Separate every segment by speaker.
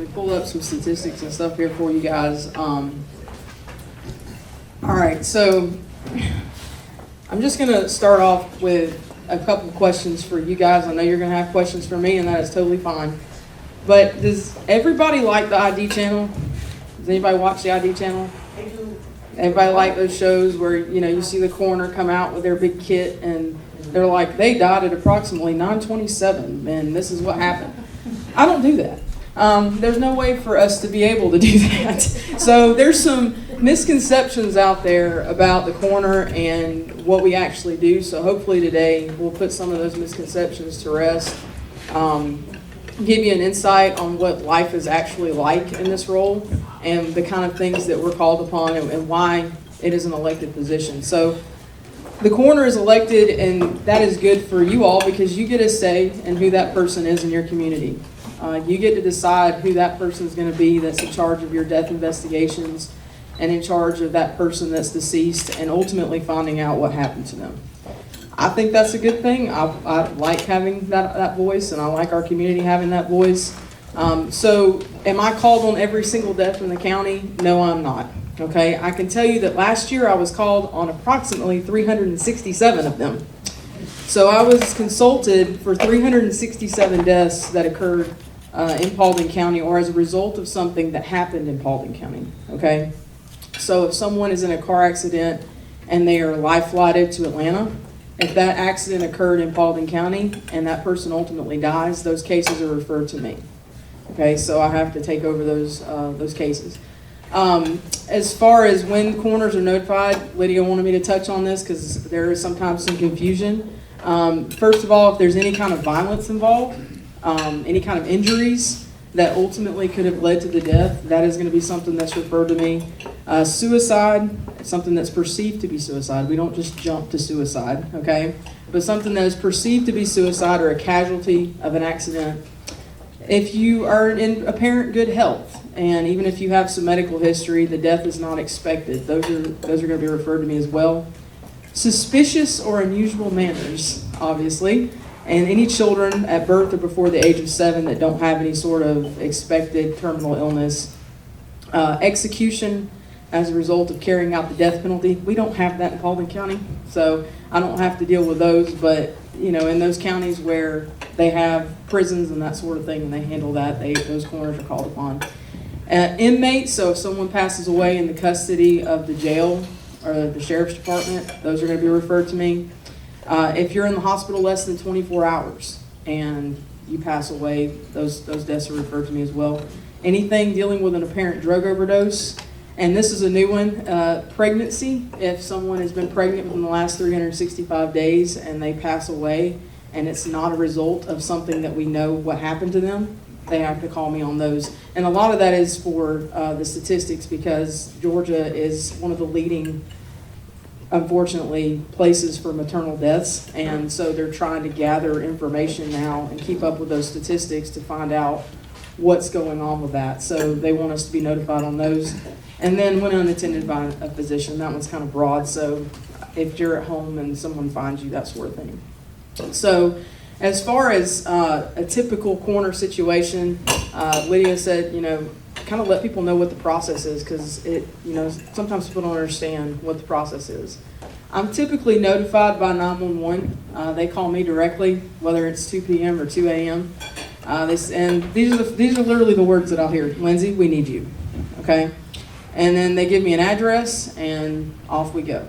Speaker 1: we pulled up some statistics and stuff here for you guys. All right, so I'm just going to start off with a couple of questions for you guys. I know you're going to have questions for me, and that is totally fine. But does everybody like the ID channel? Does anybody watch the ID channel? Everybody like those shows where, you know, you see the coroner come out with their big kit and they're like, they died at approximately 9:27 and this is what happened. I don't do that. There's no way for us to be able to do that. So there's some misconceptions out there about the coroner and what we actually do. So hopefully today we'll put some of those misconceptions to rest. Give you an insight on what life is actually like in this role and the kind of things that we're called upon and why it is an elected position. So the coroner is elected, and that is good for you all because you get a say in who that person is in your community. You get to decide who that person is going to be that's in charge of your death investigations and in charge of that person that's deceased and ultimately finding out what happened to them. I think that's a good thing. I like having that voice, and I like our community having that voice. So am I called on every single death in the county? No, I'm not. Okay, I can tell you that last year I was called on approximately 367 of them. So I was consulted for 367 deaths that occurred in Paulding County or as a result of something that happened in Paulding County. Okay, so if someone is in a car accident and they are life flighted to Atlanta, if that accident occurred in Paulding County and that person ultimately dies, those cases are referred to me. Okay, so I have to take over those cases. As far as when coroners are notified, Lydia wanted me to touch on this because there is sometimes some confusion. First of all, if there's any kind of violence involved, any kind of injuries that ultimately could have led to the death, that is going to be something that's referred to me. Suicide, something that's perceived to be suicide. We don't just jump to suicide, okay? But something that is perceived to be suicide or a casualty of an accident. If you are in apparent good health, and even if you have some medical history, the death is not expected. Those are going to be referred to me as well. Suspicious or unusual manners, obviously, and any children at birth or before the age of 7 that don't have any sort of expected terminal illness. Execution as a result of carrying out the death penalty. We don't have that in Paulding County, so I don't have to deal with those, but you know, in those counties where they have prisons and that sort of thing and they handle that, those coroners are called upon. Inmates, so if someone passes away in the custody of the jail or the sheriff's department, those are going to be referred to me. If you're in the hospital less than 24 hours and you pass away, those deaths are referred to me as well. Anything dealing with an apparent drug overdose, and this is a new one, pregnancy. If someone has been pregnant within the last 365 days and they pass away and it's not a result of something that we know what happened to them, they have to call me on those. And a lot of that is for the statistics because Georgia is one of the leading, unfortunately, places for maternal deaths. And so they're trying to gather information now and keep up with those statistics to find out what's going on with that. So they want us to be notified on those. And then when unattended by a physician, that one's kind of broad. So if you're at home and someone finds you, that sort of thing. So as far as a typical coroner situation, Lydia said, you know, kind of let people know what the process is because it, you know, sometimes people don't understand what the process is. I'm typically notified by 911. They call me directly, whether it's 2 p.m. or 2 a.m. And these are literally the words that I'll hear. Lindsey, we need you. Okay? And then they give me an address and off we go.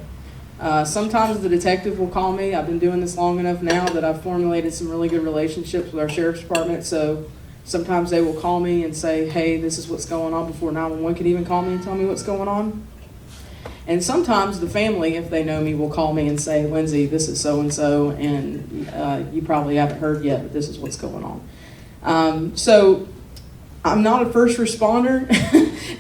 Speaker 1: Sometimes the detective will call me. I've been doing this long enough now that I've formulated some really good relationships with our sheriff's department. So sometimes they will call me and say, hey, this is what's going on before 911 could even call me and tell me what's going on. And sometimes the family, if they know me, will call me and say, Lindsey, this is so-and-so, and you probably haven't heard yet, but this is what's going on. So I'm not a first responder,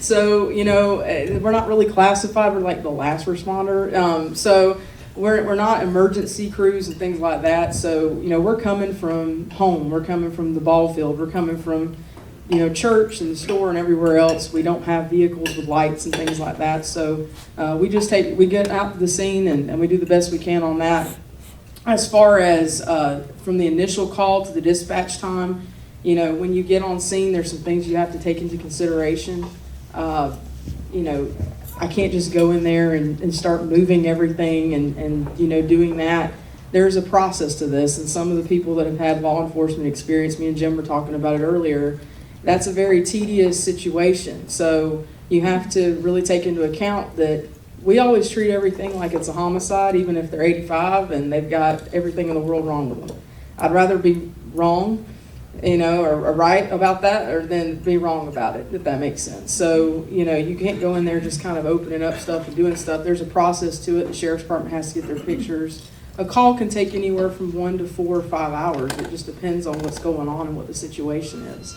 Speaker 1: so, you know, we're not really classified. We're like the last responder. So we're not emergency crews and things like that. So, you know, we're coming from home. We're coming from the ball field. We're coming from, you know, church and the store and everywhere else. We don't have vehicles with lights and things like that. So we get out to the scene and we do the best we can on that. As far as from the initial call to the dispatch time, When you get on scene, there's some things you have to take into consideration. I can't just go in there and start moving everything and doing that. There's a process to this, and some of the people that have had law enforcement experience, me and Jim were talking about it earlier, that's a very tedious situation. So you have to really take into account that we always treat everything like it's a homicide, even if they're 85 and they've got everything in the world wrong with them. I'd rather be wrong, or right about that, or than be wrong about it, if that makes sense. So, you can't go in there just kind of opening up stuff and doing stuff. There's a process to it. The sheriff's department has to get their pictures. A call can take anywhere from 1 to 4 or 5 hours. It just depends on what's going on and what the situation is.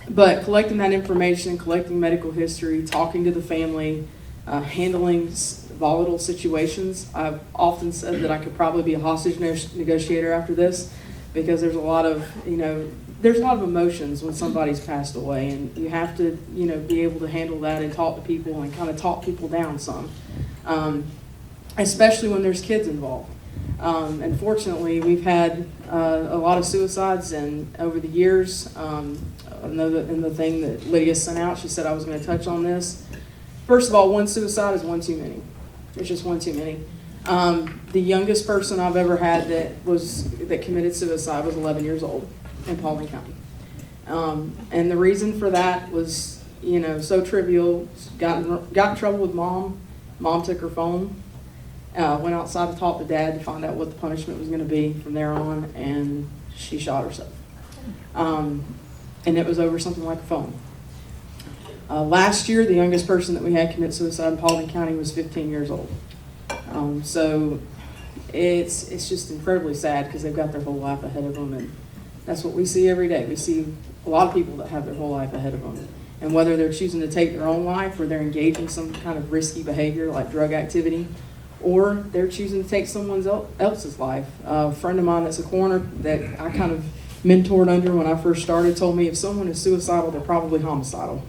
Speaker 1: But collecting that information, collecting medical history, talking to the family, handling volatile situations. I've often said that I could probably be a hostage negotiator after this, because there's a lot of emotions when somebody's passed away, and you have to, be able to handle that and talk to people and kind of talk people down some, especially when there's kids involved. Unfortunately, we've had a lot of suicides, and over the years, I know that in the thing that Lydia sent out, she said I was going to touch on this. First of all, one suicide is one too many. It's just one too many. The youngest person I've ever had that committed suicide was 11 years old in Paulding County. And the reason for that was, so trivial. Got in trouble with mom. Mom took her phone, went outside to talk to dad to find out what the punishment was going to be from there on, and she shot herself. And it was over something like a phone. Last year, the youngest person that we had commit suicide in Paulding County was 15 years old. So it's just incredibly sad, because they've got their whole life ahead of them, and that's what we see every day. We see a lot of people that have their whole life ahead of them, and whether they're choosing to take their own life, or they're engaging in some kind of risky behavior like drug activity, or they're choosing to take someone else's life. A friend of mine that's a coroner that I kind of mentored under when I first started told me if someone is suicidal, they're probably homicidal.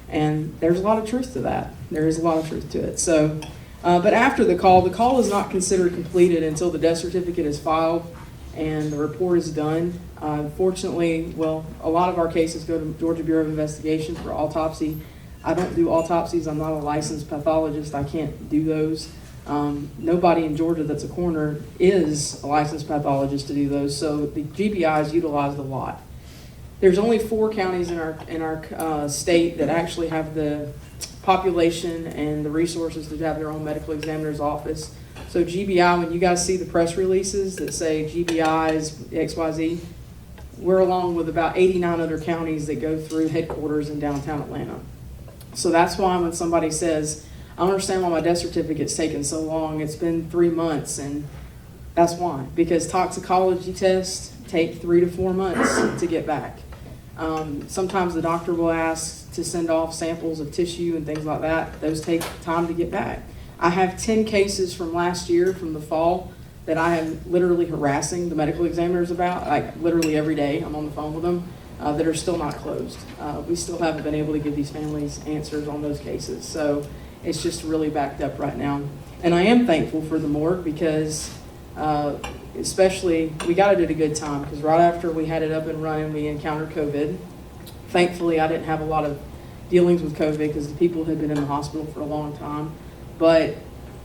Speaker 1: And there's a lot of truth to that. There is a lot of truth to it. So, but after the call is not considered completed until the death certificate is filed and the report is done. Fortunately, a lot of our cases go to Georgia Bureau of Investigation for autopsy. I don't do autopsies. I'm not a licensed pathologist. I can't do those. Nobody in Georgia that's a coroner is a licensed pathologist to do those. So the GBI is utilized a lot. There's only 4 counties in our state that actually have the population and the resources to have their own medical examiner's office. So GBI, when you guys see the press releases that say GBI is XYZ, we're along with about 89 other counties that go through headquarters in downtown Atlanta. So that's why when somebody says, I don't understand why my death certificate's taken so long, it's been 3 months, and that's why. Because toxicology tests take 3 to 4 months to get back. Sometimes the doctor will ask to send off samples of tissue and things like that. Those take time to get back. I have 10 cases from last year, from the fall, that I am literally harassing the medical examiners about, like literally every day. I'm on the phone with them, that are still not closed. We still haven't been able to give these families answers on those cases. So it's just really backed up right now. And I am thankful for the morgue, because especially, we got it at a good time, because right after we had it up and running, we encountered COVID. Thankfully, I didn't have a lot of dealings with COVID, because the people had been in the hospital for a long time. But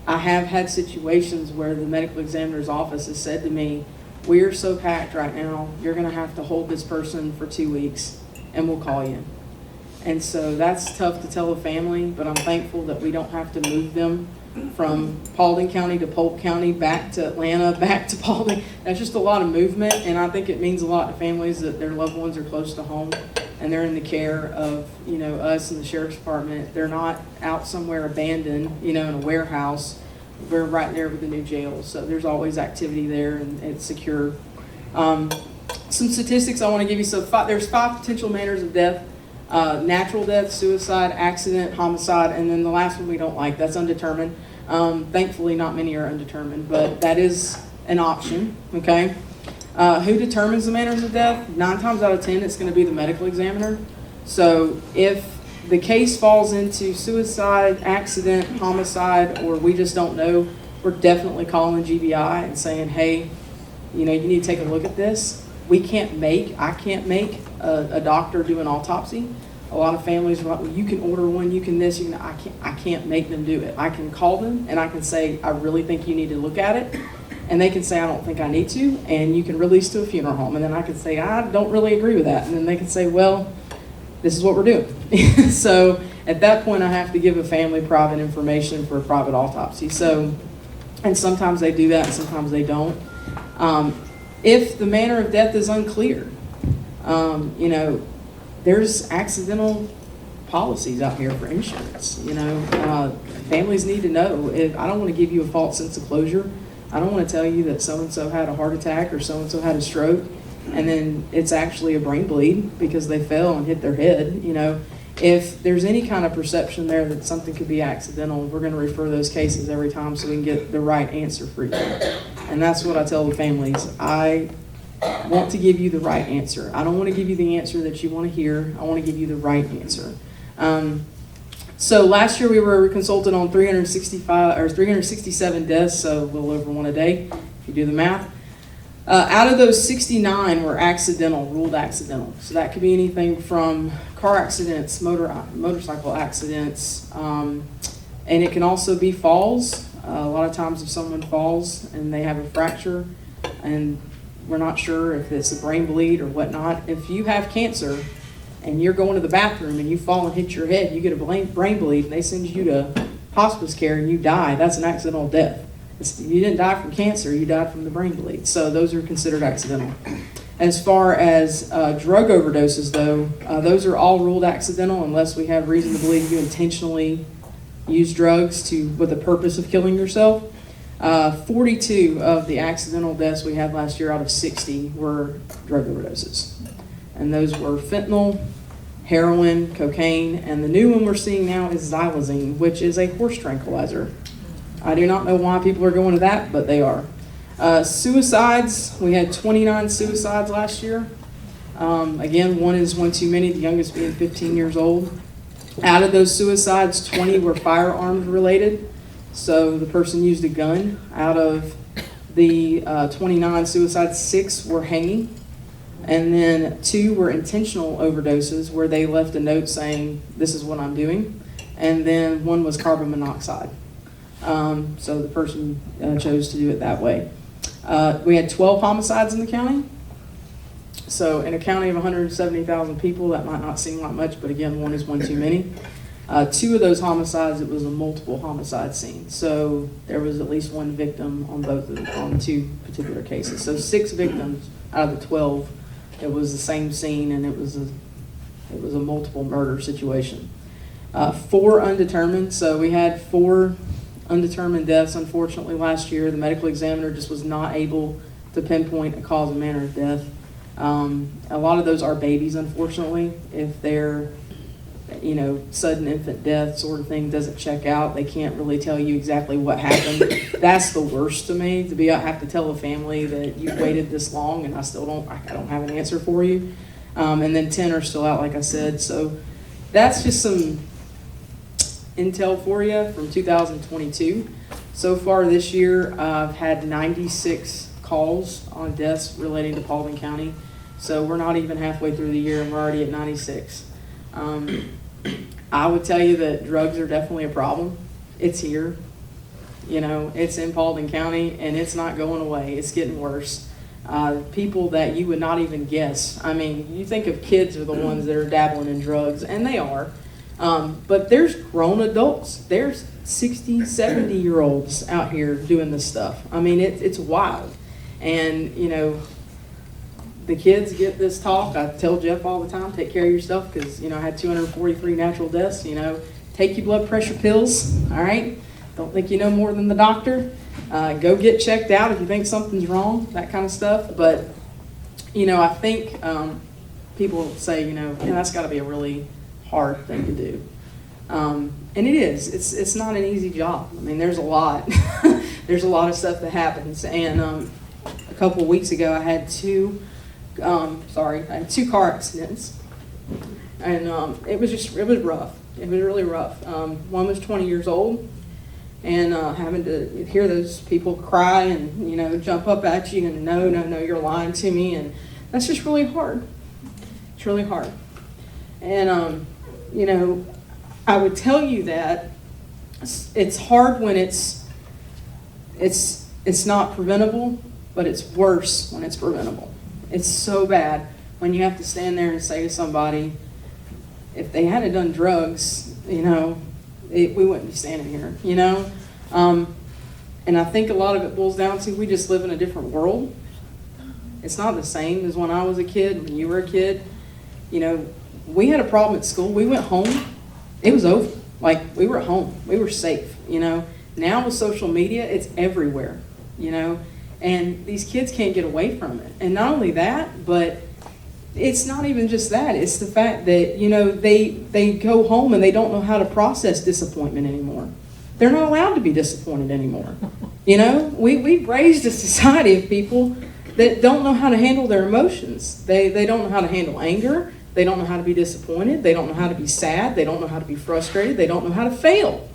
Speaker 1: I have had situations where the medical examiner's office has said to me, we're so packed right now, you're going to have to hold this person for 2 weeks, and we'll call you. And so that's tough to tell a family, but I'm thankful that we don't have to move them from Paulding County to Polk County, back to Atlanta, back to Paulding. That's just a lot of movement, and I think it means a lot to families that their loved ones are close to home and they're in the care of, us and the sheriff's department. They're not out somewhere abandoned, in a warehouse. We're right there with the new jail, so there's always activity there, and it's secure. Some statistics I want to give you. So there's 5 potential manners of death: natural death, suicide, accident, homicide, and then the last one we don't like, that's undetermined. Thankfully, not many are undetermined, but that is an option, okay? Who determines the manners of death? 9 times out of 10, it's going to be the medical examiner. So if the case falls into suicide, accident, homicide, or we just don't know, we're definitely calling GBI and saying, hey, you need to take a look at this. I can't make a doctor do an autopsy. A lot of families are like, well, you can order one, you can this, I can't make them do it. I can call them and I can say, I really think you need to look at it. And they can say, I don't think I need to, and you can release to a funeral home. And then I can say, I don't really agree with that. And then they can say, well, this is what we're doing. So at that point, I have to give a family private information for a private autopsy. So, and sometimes they do that and sometimes they don't. If the manner of death is unclear, there's accidental policies out here for insurance. Families need to know. I don't want to give you a false sense of closure. I don't want to tell you that so-and-so had a heart attack or so-and-so had a stroke, and then it's actually a brain bleed because they fell and hit their head. If there's any kind of perception there that something could be accidental, we're going to refer those cases every time so we can get the right answer for you. And that's what I tell the families. I want to give you the right answer. I don't want to give you the answer that you want to hear. I want to give you the right answer. So last year we were consulted on 367 deaths, so a little over one a day, if you do the math. Out of those, 69 were accidental, ruled accidental. So that could be anything from car accidents, motorcycle accidents, and it can also be falls. A lot of times if someone falls and they have a fracture and we're not sure if it's a brain bleed or whatnot, if you have cancer and you're going to the bathroom and you fall and hit your head, you get a brain bleed and they send you to hospice care and you die, that's an accidental death. You didn't die from cancer, you died from the brain bleed. So those are considered accidental. As far as drug overdoses, though, those are all ruled accidental unless we have reason to believe you intentionally use drugs with the purpose of killing yourself. 42 of the accidental deaths we had last year out of 60 were drug overdoses. And those were fentanyl, heroin, cocaine, and the new one we're seeing now is xylazine, which is a horse tranquilizer. I do not know why people are going to that, but they are. Suicides, we had 29 suicides last year. Again, one is one too many, the youngest being 15 years old. Out of those suicides, 20 were firearms related. So the person used a gun. Out of the 29 suicides, 6 were hanging. And then 2 were intentional overdoses where they left a note saying, this is what I'm doing. And then 1 was carbon monoxide. So the person chose to do it that way. We had 12 homicides in the county. So in a county of 170,000 people, that might not seem like much, but again, 1 is one too many. 2 of those homicides, it was a multiple homicide scene. So there was at least 1 victim on on 2 particular cases. So 6 victims out of the 12, it was the same scene, and it was a multiple murder situation. 4 undetermined. So we had 4 undetermined deaths, unfortunately, last year. The medical examiner just was not able to pinpoint a cause and manner of death. A lot of those are babies, unfortunately. If they're, sudden infant death sort of thing doesn't check out, they can't really tell you exactly what happened. That's the worst to me, I have to tell a family that you've waited this long and I don't have an answer for you. And then 10 are still out, like I said. So that's just some intel for you from 2022. So far this year, I've had 96 calls on deaths relating to Paulding County. So we're not even halfway through the year and we're already at 96. I would tell you that drugs are definitely a problem. It's here. It's in Paulding County and it's not going away. It's getting worse. People that you would not even guess. I mean, you think of kids are the ones that are dabbling in drugs, and they are. But there's grown adults. There's 60, 70-year-olds out here doing this stuff. I mean, it's wild. And, the kids get this talk. I tell Jeff all the time, take care of yourself, because, I had 243 natural deaths. Take your blood pressure pills, all right? Don't think you know more than the doctor. Go get checked out if you think something's wrong, that kind of stuff. But, I think people say, that's got to be a really hard thing to do. And it is. It's not an easy job. I mean, there's a lot. There's a lot of stuff that happens. And a couple of weeks ago, I had 2 car accidents. And it was rough. It was really rough. One was 20 years old, and having to hear those people cry and, jump up at you and no, you're lying to me. And That's just really hard. It's really hard. And, you know, I would tell you that it's hard when it's not preventable, but it's worse when it's preventable. It's so bad when you have to stand there and say to somebody, if they hadn't done drugs, you know, we wouldn't be standing here, you know? And I think a lot of it boils down to we just live in a different world. It's not the same as when I was a kid, when you were a kid. You know, we had a problem at school. We went home. It was over. Like, we were at home. We were safe, you know? Now with social media, it's everywhere, you know? And these kids can't get away from it. And not only that, but it's not even just that. It's the fact that, you know, they go home and they don't know how to process disappointment anymore. They're not allowed to be disappointed anymore. You know, we've raised a society of people that don't know how to handle their emotions. They don't know how to handle anger. They don't know how to be disappointed. They don't know how to be sad. They don't know how to be frustrated. They don't know how to fail.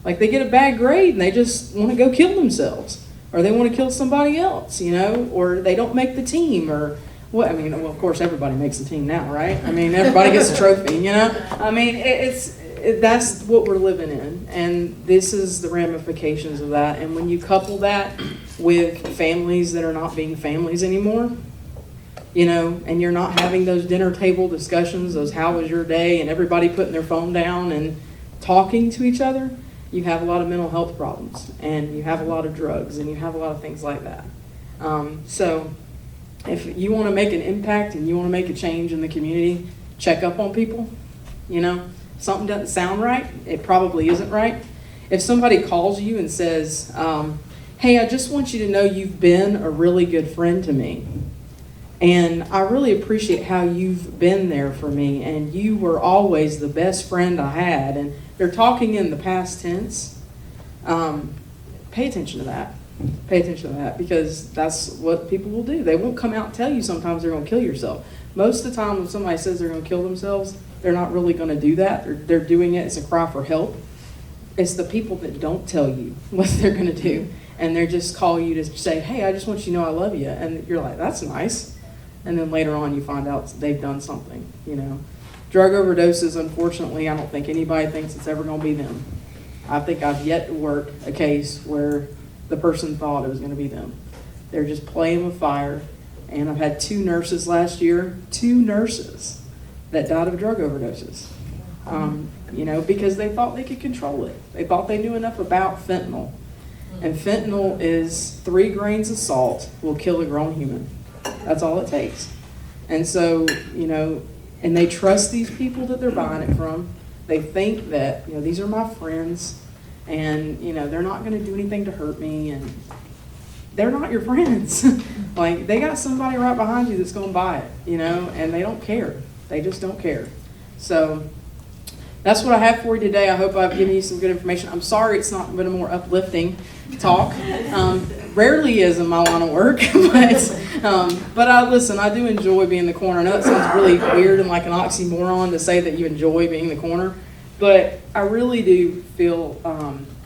Speaker 1: Like, they get a bad grade and they just want to go kill themselves. Or they want to kill somebody else, you know, or they don't make the team, or what? I mean, well, of course, everybody makes the team now, right? I mean, everybody gets a trophy, you know? I mean, that's what we're living in, and this is the ramifications of that. And when you couple that with families that are not being families anymore, you know, and you're not having those dinner table discussions, those how was your day, and everybody putting their phone down and talking to each other, you have a lot of mental health problems, and you have a lot of drugs, and you have a lot of things like that. So if you want to make an impact and you want to make a change in the community, check up on people. You know, something doesn't sound right, it probably isn't right. If somebody calls you and says, hey, I just want you to know you've been a really good friend to me, and I really appreciate how you've been there for me, and you were always the best friend I had, and they're talking in the past tense, pay attention to that. Pay attention to that, because that's what people will do. They won't come out and tell you sometimes they're going to kill yourself. Most of the time when somebody says they're going to kill themselves, they're not really going to do that. They're doing it as a cry for help. It's the people that don't tell you what they're going to do, and they just call you to say, hey, I just want you to know I love you. And you're like, that's nice. And then later on you find out they've done something, you know. Drug overdoses, unfortunately, I don't think anybody thinks it's ever going to be them. I think I've yet to work a case where the person thought it was going to be them. They're just playing with fire. And I've had 2 nurses last year, 2 nurses that died of drug overdoses. You know, because they thought they could control it. They thought they knew enough about fentanyl. And fentanyl is 3 grains of salt will kill a grown human. That's all it takes. And so, you know, and they trust these people that they're buying it from. They think that, you know, these are my friends, and, you know, they're not going to do anything to hurt me, and they're not your friends. Like, they got somebody right behind you that's going to buy it, you know, and they don't care. They just don't care. So that's what I have for you today. I hope I've given you some good information. I'm sorry it's not been a more uplifting talk. Rarely is in my line of work, but listen, I do enjoy being the corner. I know it sounds really weird and like an oxymoron to say that you enjoy being the corner, but I really do feel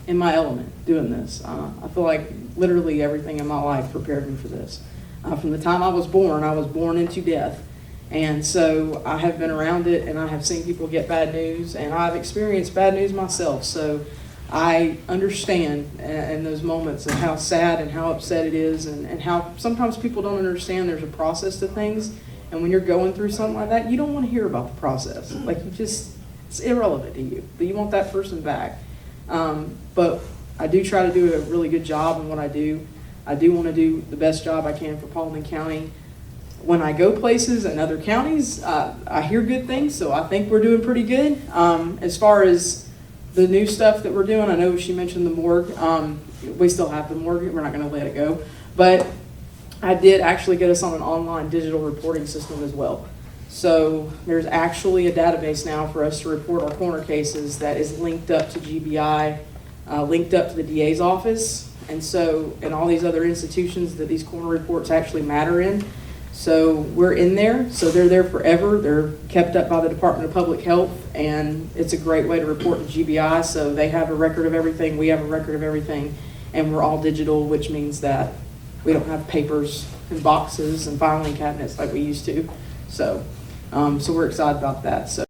Speaker 1: in my element doing this. I feel like literally everything in my life prepared me for this. From the time I was born into death. And so I have been around it, and I have seen people get bad news, and I've experienced bad news myself. So I understand in those moments of how sad and how upset it is, and how sometimes people don't understand there's a process to things. And when you're going through something like that, you don't want to hear about the process. Like, it's irrelevant to you, but you want that person back. But I do try to do a really good job in what I do. I do want to do the best job I can for Paulding County. When I go places in other counties, I hear good things, so I think we're doing pretty good. As far as the new stuff that we're doing, I know she mentioned the morgue. We still have the morgue. We're not going to let it go. But I did actually get us on an online digital reporting system as well. So there's actually a database now for us to report our corner cases that is linked up to GBI, linked up to the DA's office, and all these other institutions that these corner reports actually matter in. So we're in there, so they're there forever. They're kept up by the Department of Public Health, and it's a great way to report to GBI. So they have a record of everything, we have a record of everything, and we're all digital, which means that we don't have papers and boxes and filing cabinets like we used to. So, so we're excited about that. So